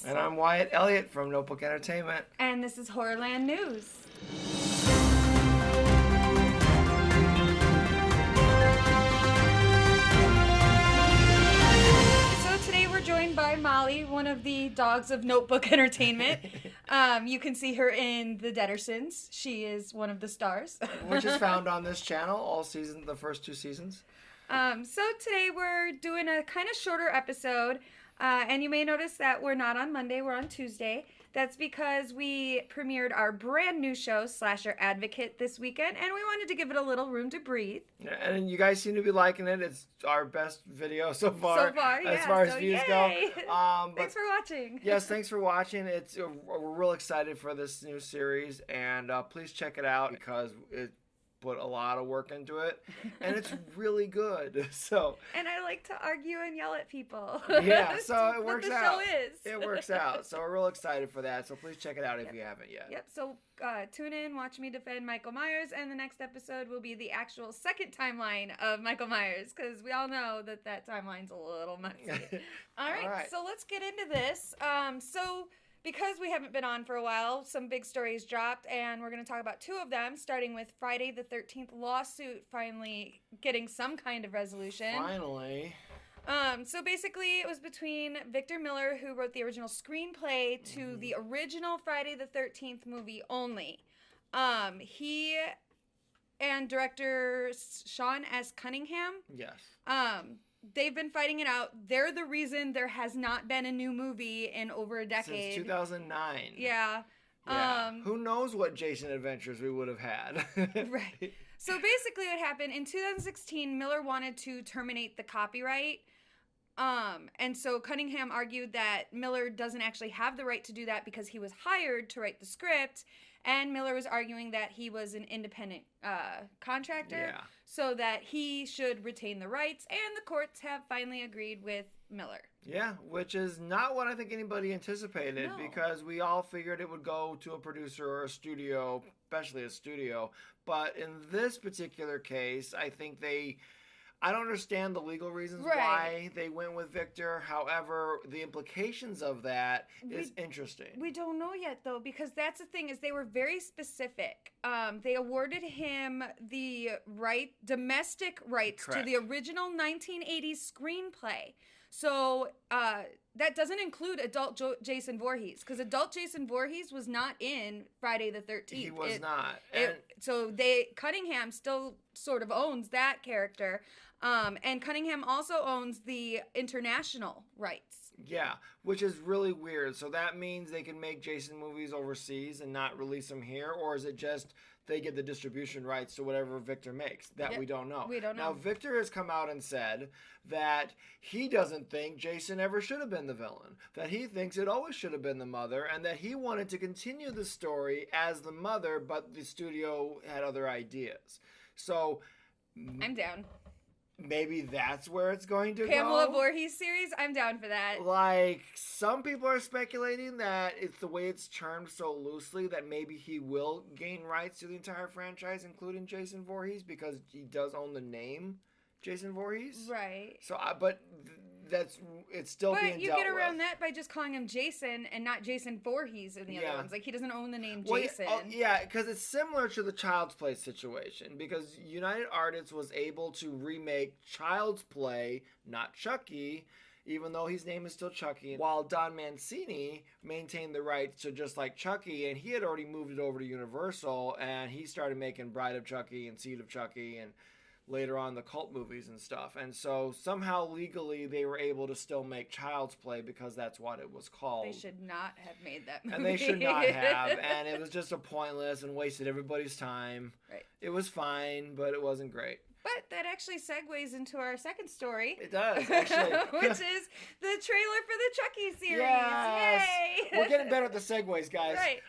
Kris. And I'm Wyatt Elliott from Notebook Entertainment. And this is Horrorland News. So today we're joined by Molly, one of the dogs of Notebook Entertainment. You can see her in The Deadersons. She is one of the stars. Which is found on this channel, all seasons, the first 2 seasons. So today we're doing a kind of shorter episode, and you may notice that we're not on Monday, we're on Tuesday. That's because we premiered our brand new show, Slasher Advocate, this weekend, and we wanted to give it a little room to breathe. Yeah, and you guys seem to be liking it. It's our best video so far. As far as views go. Thanks for watching. Yes, thanks for watching. We're real excited for this new series, and please check it out because it put a lot of work into it, and it's really good. And I like to argue and yell at people. Yeah, so it works out. What the show is. It works out. So we're real excited for that. So please check it out if you haven't yet. Yep. So tune in, watch me defend Michael Myers, and the next episode will be the actual second timeline of Michael Myers, because we all know that timeline's a little messy. All right. So let's get into this. Because we haven't been on for a while, some big stories dropped, and we're going to talk about 2 of them, starting with Friday the 13th lawsuit finally getting some kind of resolution. Finally. So basically, it was between Victor Miller, who wrote the original screenplay to the original Friday the 13th movie only. He and director Sean S. Cunningham. Yes. They've been fighting it out. They're the reason there has not been a new movie in over a decade. Since 2009. Yeah. Who knows what Jason adventures we would have had. Right. So basically what happened, in 2016, Miller wanted to terminate the copyright. And so Cunningham argued that Miller doesn't actually have the right to do that because he was hired to write the script. And Miller was arguing that he was an independent contractor, so that he should retain the rights, and the courts have finally agreed with Miller. Yeah, which is not what I think anybody anticipated, because we all figured it would go to a producer or a studio, especially a studio. But in this particular case, I think I don't understand the legal reasons why they went with Victor. However, the implications of that is interesting. We don't know yet, though, because that's the thing, is they were very specific. They awarded him the domestic rights to the original 1980s screenplay. So that doesn't include adult Jason Voorhees, because adult Jason Voorhees was not in Friday the 13th. He was not. So Cunningham still sort of owns that character. And Cunningham also owns the international rights. Yeah, which is really weird. So that means they can make Jason movies overseas and not release them here? Or is it just they get the distribution rights to whatever Victor makes? That we don't know. We don't know. Now, Victor has come out and said that he doesn't think Jason ever should have been the villain. That he thinks it always should have been the mother. And that he wanted to continue the story as the mother, but the studio had other ideas. So I'm down. Maybe that's where it's going to Pamela go. Voorhees series, I'm down for that. Like, some people are speculating that it's the way it's termed so loosely that maybe he will gain rights to the entire franchise, including Jason Voorhees, because he does own the name Jason Voorhees. Right. So, it's still being dealt with. But you get around that by just calling him Jason and not Jason Voorhees in the other ones. Like, he doesn't own the name Jason. Yeah, because it's similar to the Child's Play situation. Because United Artists was able to remake Child's Play, not Chucky, even though his name is still Chucky, while Don Mancini maintained the rights to just like Chucky, and he had already moved it over to Universal, and he started making Bride of Chucky and Seed of Chucky and later on the cult movies and stuff. And so somehow legally they were able to still make Child's Play because that's what it was called. They should not have made that movie. And they should not have. And it was just a pointless and wasted everybody's time. Right. It was fine, but it wasn't great. But that actually segues into our second story. It does, actually. Which is the trailer for the Chucky series. Yes. Yay! We're getting better at the segues, guys. Right.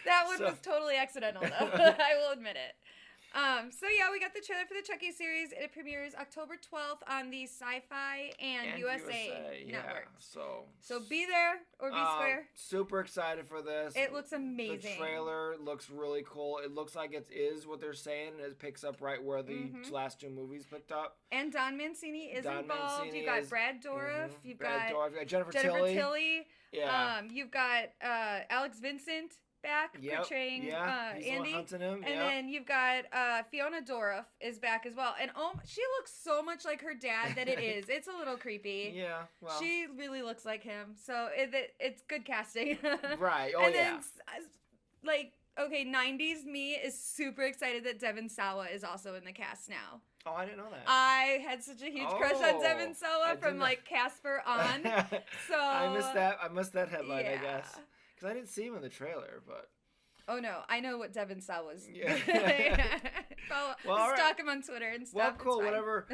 That one was totally accidental, though. I will admit it. So yeah, we got the trailer for the Chucky series. It premieres October 12th on the Sci-Fi and USA networks. So be there or be square. Super excited for this. It looks amazing. The trailer looks really cool. It looks like it is what they're saying. It picks up right where the last 2 movies picked up. And Don Mancini is involved. You've got Brad Dourif. You've got Jennifer Tilly. Yeah. You've got Alex Vincent back portraying Andi. Hunting him. And then you've got Fiona Dourif is back as well. And she looks so much like her dad that it is. It's a little creepy. Yeah, well. She really looks like him. So it's good casting. Right. Oh, and then, like, okay, 90s me is super excited that Devon Sawa is also in the cast now. Oh, I didn't know that. I had such a huge crush on Devon Sawa from like Casper on. So I missed that headline, I guess. Because I didn't see him in the trailer, but. Oh no, I know what Devon Sawa's. Yeah. Stalk him on Twitter and stuff. Well, cool. Whatever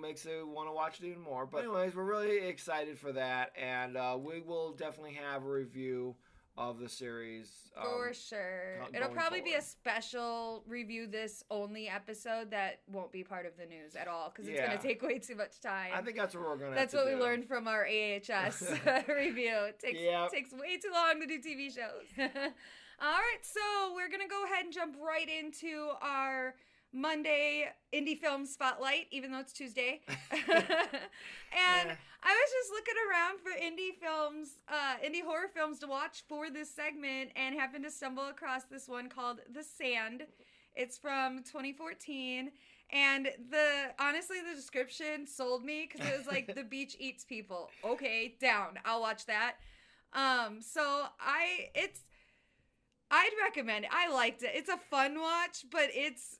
makes you want to watch it even more. But anyways, we're really excited for that, and we will definitely have a review of the series. For sure. It'll probably be a special review this only episode that won't be part of the news at all because it's going to take way too much time. I think that's what we're going to That's what we learned from our AHS review. It takes way too long to do TV shows. All right, so we're going to go ahead and jump right into our Monday indie film spotlight, even though it's Tuesday. And I was just looking around for indie horror films to watch for this segment and happened to stumble across this one called The Sand. It's from 2014. And honestly, the description sold me because it was like, the beach eats people. Okay, down. I'll watch that. So I'd recommend it. I liked it. It's a fun watch, but it's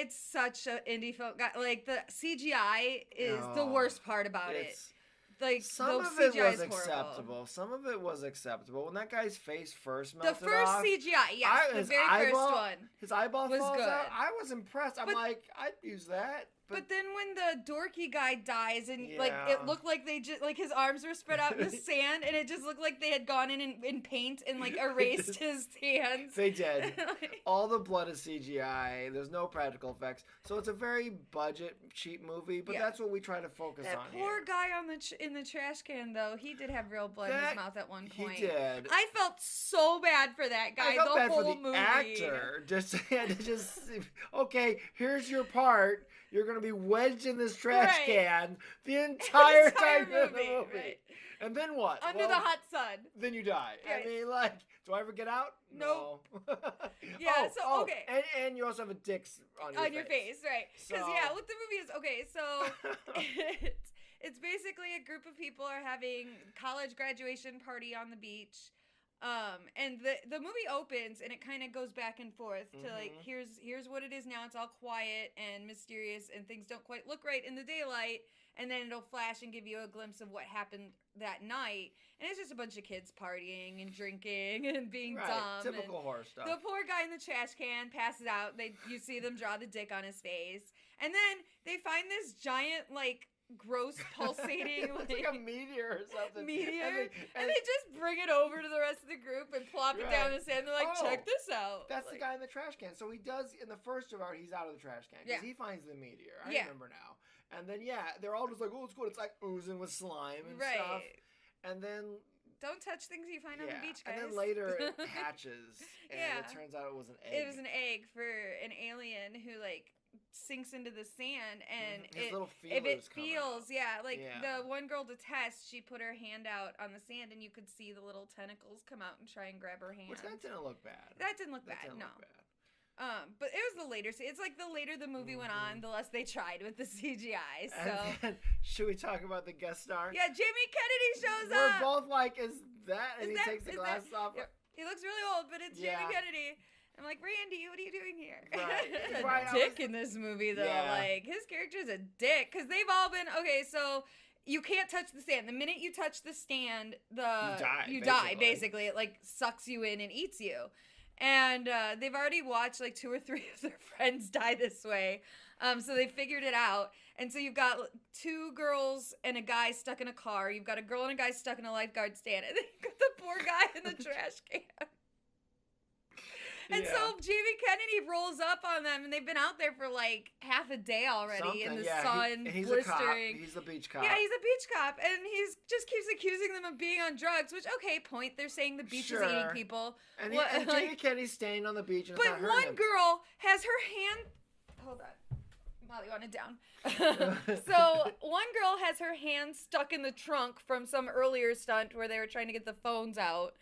such an indie film. Like, the CGI is the worst part about it. Like, some of it was acceptable. Some of it was acceptable. When that guy's face first melted off. The first CGI, yes. The very first one. His eyeball was falls good. out. I was impressed. I'm like, I'd use that. But then when the dorky guy dies and like it looked like they just like his arms were spread out in the sand and it just looked like they had gone in paint and like erased his hands. They did. All the blood is CGI. There's no practical effects. So it's a very budget cheap movie, but that's what we try to focus on here. Poor guy in the trash can though. He did have real blood in his mouth at one point. He did. I felt so bad for that guy. I felt the bad whole for the movie. actor. Just okay, here's your part. You're going to be wedged in this trash can the entire time of the movie. Right. And then what? Under the hot sun. Then you die. Right. I mean, like, do I ever get out? Nope. No. Okay. And you also have a dick on your face. Right. Because, what the movie is, okay, so it's basically a group of people are having college graduation party on the beach. And the movie opens and it kind of goes back and forth to like, here's what it is now. It's all quiet and mysterious and things don't quite look right in the daylight. And then it'll flash and give you a glimpse of what happened that night. And it's just a bunch of kids partying and drinking and being dumb. Typical horror stuff. The poor guy in the trash can passes out. You see them draw the dick on his face. And then they find this giant, like, gross pulsating it's like a meteor or something. And they just bring it over to the rest of the group and plop it down in the sand. They're like, check this out. That's the guy in the trash can. So he does, in the first of he's out of the trash can because he finds the meteor. I remember now. And then they're all just like, oh, it's cool. It's like oozing with slime and stuff. And then don't touch things you find on the beach, guys. And then later it hatches and it turns out it was an egg. It was an egg for an alien who like sinks into the sand and the one girl to test, she put her hand out on the sand and you could see the little tentacles come out and try and grab her hand. Which that didn't look bad. That didn't look bad. But it was the later. It's like the later the movie went on, the less they tried with the CGI. So then, should we talk about the guest star? Yeah, Jamie Kennedy shows up. We're both like, is that? And he takes the glasses off. Yeah. He looks really old, but it's Jamie Kennedy. I'm like, Randy, what are you doing here? Right. A dick in this movie, though. Yeah. Like, his character's a dick. Because they've all been... Okay, so you can't touch the sand. The minute you touch the stand, you die, basically. It, like, sucks you in and eats you. And they've already watched, like, 2 or 3 of their friends die this way. So they figured it out. And so you've got 2 girls and a guy stuck in a car. You've got a girl and a guy stuck in a lifeguard stand. And then you've got the poor guy in the trash can. And so Jamie Kennedy rolls up on them, and they've been out there for like half a day already in the sun, he's blistering. He's a beach cop. Yeah, he's a beach cop, and he's just keeps accusing them of being on drugs. Which, okay, point. They're saying the beach is eating people. And Jamie Kennedy's staying on the beach, and but it's not hurting one girl has her hand. Hold on. Molly wanted down. So one girl has her hand stuck in the trunk from some earlier stunt where they were trying to get the phones out.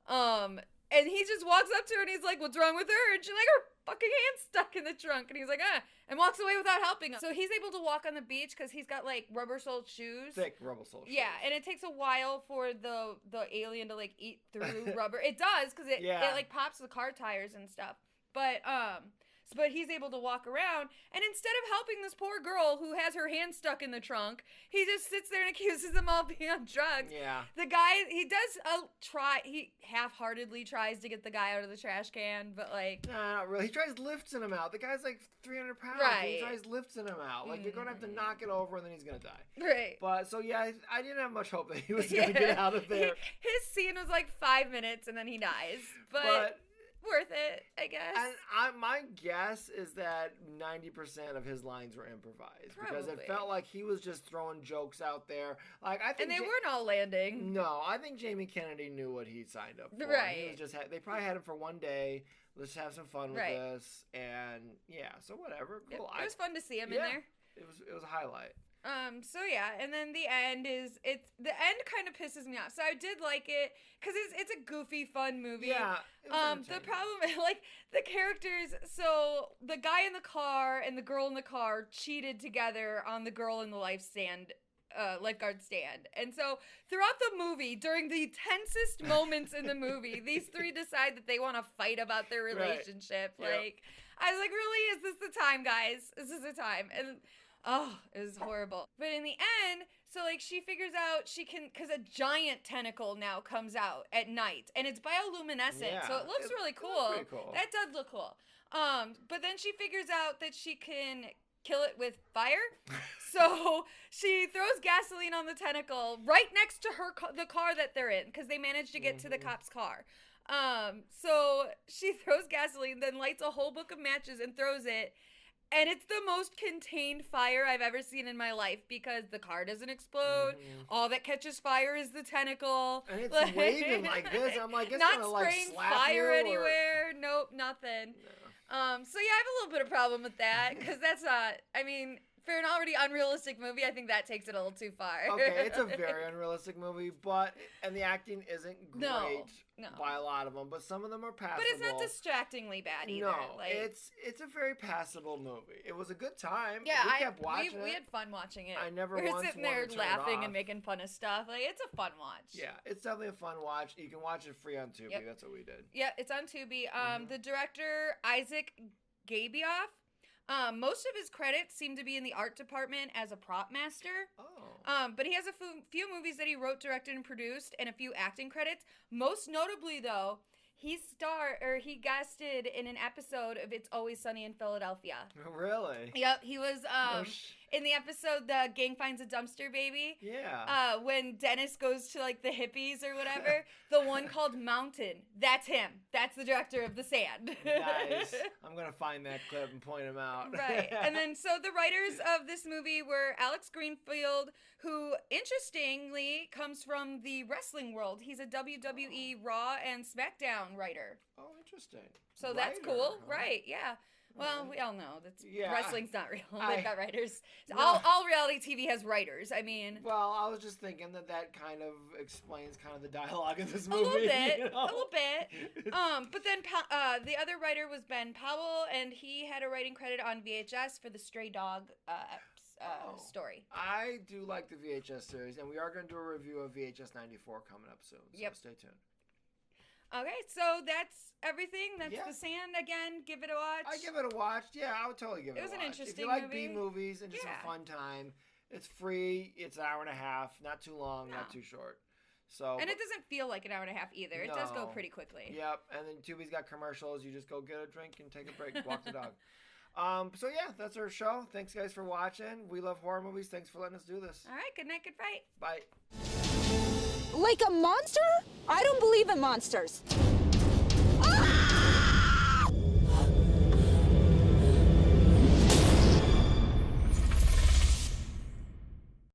And he just walks up to her and he's like, what's wrong with her? And she's like, her fucking hand's stuck in the trunk. And he's like, and walks away without helping him. So he's able to walk on the beach because he's got like rubber-soled shoes. Thick rubber-soled shoes. Yeah, and it takes a while for the alien to like eat through rubber. It does because it like pops the car tires and stuff. But he's able to walk around, and instead of helping this poor girl who has her hand stuck in the trunk, he just sits there and accuses them all of being on drugs. Yeah. The guy, he does he half-heartedly tries to get the guy out of the trash can, but like... Nah, not really. He tries lifting him out. The guy's like 300 pounds. Right. He tries lifting him out. Like, you're going to have to knock it over, and then he's going to die. Right. But, so yeah, I didn't have much hope that he was going to get out of there. His scene was like 5 minutes, and then he dies. But worth it, I guess. And my guess is that 90% of his lines were improvised. Probably. Because it felt like he was just throwing jokes out there. Like I think and they weren't all landing. No, I think Jamie Kennedy knew what he signed up for. Right. He was just they probably had him for one day. Let's have some fun with this. And yeah, so whatever. Cool. It was fun to see him in there. It was a highlight. So yeah, and then the end the end kind of pisses me off. So I did like it because it's a goofy, fun movie. Yeah. The problem, like the characters. So the guy in the car and the girl in the car cheated together on the girl in the lifeguard stand. And so throughout the movie, during the tensest moments in the movie, these three decide that they want to fight about their relationship. Right. Like I was like, really, is this the time, guys? Is this the time? And it was horrible. But in the end, so like she figures out she can, because a giant tentacle now comes out at night, and it's bioluminescent, so it looks really cool. Pretty cool. That does look cool. But then she figures out that she can kill it with fire, so she throws gasoline on the tentacle right next to the car that they're in, because they managed to get to the cop's car. So she throws gasoline, then lights a whole book of matches and throws it. And it's the most contained fire I've ever seen in my life because the car doesn't explode. All that catches fire is the tentacle. And it's waving like this. I'm like, it's not gonna like spraying slap fire you anywhere. Nope, nothing. No. So yeah, I have a little bit of problem with that because that's not. I mean, for an already unrealistic movie, I think that takes it a little too far. Okay, it's a very unrealistic movie, and the acting isn't great by a lot of them, but some of them are passable. But it's not distractingly bad either. No, like, it's a very passable movie. It was a good time. Yeah, we kept watching it. We had fun watching it. I never we were once sitting there wanted to turn it laughing off. and making fun of stuff. Like, it's a fun watch. Yeah, it's definitely a fun watch. You can watch it free on Tubi. Yep. That's what we did. Yeah, it's on Tubi. The director, Isaac Gabioff, most of his credits seem to be in the art department as a prop master. But he has a few movies that he wrote, directed, and produced, and a few acting credits. Most notably, though, he guested in an episode of It's Always Sunny in Philadelphia. Really? Yep, he was in the episode The Gang Finds a Dumpster Baby. Yeah. When Dennis goes to like the hippies or whatever, the one called Mountain. That's him. That's the director of The Sand. Nice. I'm gonna find that clip and point him out. Right. And then so the writers of this movie were Alex Greenfield, who interestingly comes from the wrestling world. He's a WWE Raw and SmackDown writer. Oh, interesting. So that's cool, right? Yeah. Well, we all know that wrestling's not real. They've got writers. No. All reality TV has writers. I mean, well, I was just thinking that kind of explains kind of the dialogue in this movie. A little bit, you know? a little bit. But then the other writer was Ben Powell, and he had a writing credit on VHS for the Stray Dog story. I do like the VHS series, and we are going to do a review of VHS 94 coming up soon. So stay tuned. Okay, so that's everything. That's The Sand. Again, give it a watch. I give it a watch. Yeah, I would totally give it a watch. It was an interesting movie. If you like movie. B-movies and just a fun time, it's free. It's an hour and a half. Not too long, not too short. So, and it doesn't feel like an hour and a half either. It does go pretty quickly. Yep, and then Tubi's got commercials. You just go get a drink and take a break, walk the dog. So yeah, that's our show. Thanks guys for watching. We love horror movies. Thanks for letting us do this. All right, good night, good fight. Bye. Like a monster? I don't believe in monsters.